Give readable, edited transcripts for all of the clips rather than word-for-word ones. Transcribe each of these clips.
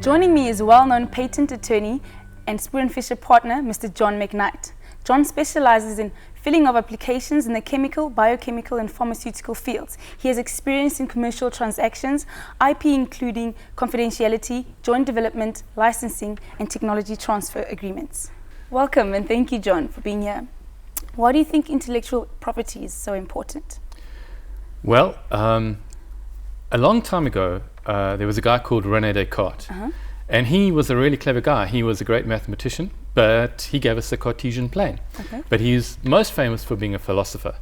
Joining me is well-known patent attorney and Spoor Fisher partner, Mr. John McKnight. John specializes in filling of applications in the chemical, biochemical and pharmaceutical fields. He has experience in commercial transactions, IP including confidentiality, joint development, licensing and technology transfer agreements. Welcome and thank you, John, for being here. Why do you think intellectual property is so important? Well, a long time ago, there was a guy called René Descartes, and he was a really clever guy. He was a great mathematician, but he gave us the Cartesian plane. But he's most famous for being a philosopher.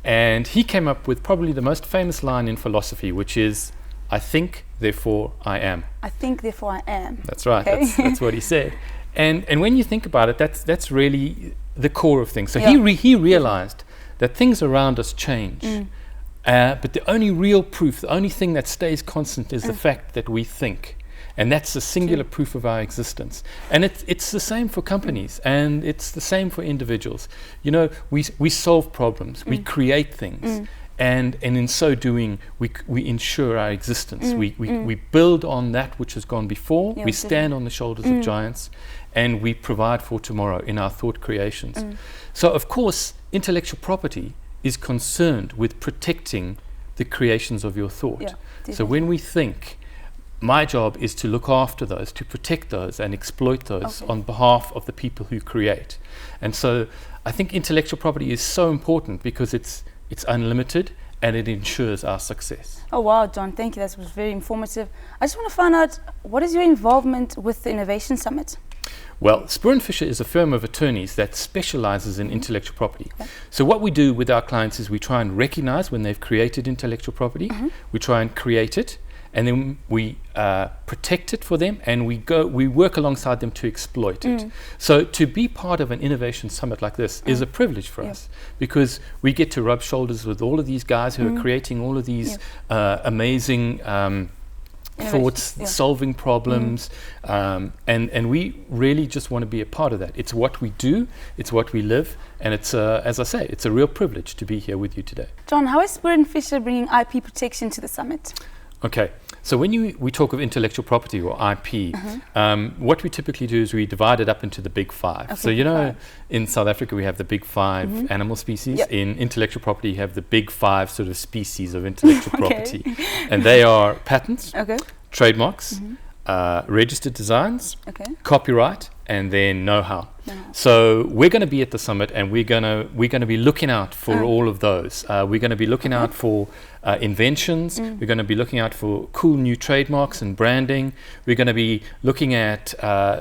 And he came up with probably the most famous line in philosophy, which is, I think, therefore I am. I think, therefore I am. That's right, okay. That's what he said. And when you think about it, that's really the core of things. So he realized that things around us change. But the only real proof, the only thing that stays constant is the fact that we think. And that's the singular proof of our existence. And it's the same for companies, and it's the same for individuals. You know, we solve problems, we create things, and in so doing, we ensure our existence. We build on that which has gone before, we stand on the shoulders of giants, and we provide for tomorrow in our thought creations. So, of course, intellectual property is concerned with protecting the creations of your thought. So when we think, my job is to look after those, to protect those and exploit those on behalf of the people who create. And so I think intellectual property is so important because it's unlimited and it ensures our success. Oh wow, John, thank you. That was very informative. I just want to find out, what is your involvement with the Innovation Summit? Well, Spoor Fisher is a firm of attorneys that specializes in intellectual property. So what we do with our clients is we try and recognize when they've created intellectual property, we try and create it, and then we protect it for them, and we work alongside them to exploit it. So to be part of an innovation summit like this is a privilege for us, because we get to rub shoulders with all of these guys who are creating all of these amazing thoughts, solving problems, and we really just want to be a part of that. It's what we do, it's what we live, and it's, as I say, it's a real privilege to be here with you today. John, how is Spoor Fisher bringing IP protection to the summit? Okay, so when we talk of intellectual property or IP, what we typically do is we divide it up into the big five. So you know, in South Africa we have the big five animal species. In intellectual property you have the big five sort of species of intellectual property. And they are patents, trademarks, registered designs, copyright, and then know-how. So we're going to be at the summit, and we're going to be looking out for all of those. We're going to be looking out for inventions. We're going to be looking out for cool new trademarks and branding. We're going to be looking at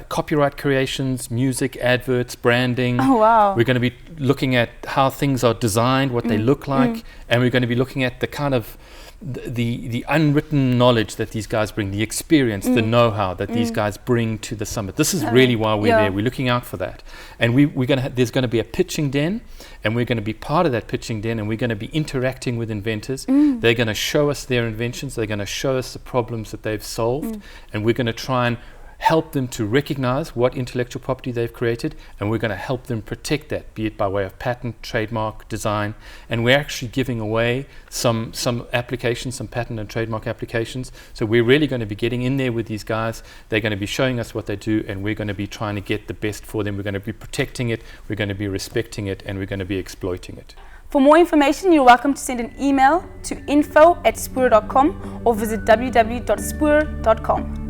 copyright creations, music, adverts, branding. We're going to be looking at how things are designed, what they look like, and we're going to be looking at the kind of the unwritten knowledge that these guys bring, the experience, the know-how that these guys bring to the summit. This is really why we're there. We're looking out for that. And there's going to be a pitching den, and we're going to be part of that pitching den, and we're going to be interacting with inventors. They're going to show us their inventions. They're going to show us the problems that they've solved, and we're going to try and help them to recognize what intellectual property they've created, and we're going to help them protect that, be it by way of patent, trademark, design. And we're actually giving away some applications, some patent and trademark applications. So we're really going to be getting in there with these guys. They're going to be showing us what they do, and we're going to be trying to get the best for them. We're going to be protecting it, we're going to be respecting it, and we're going to be exploiting it. For more information, you're welcome to send an email to info@spoor.com or visit www.spoor.com.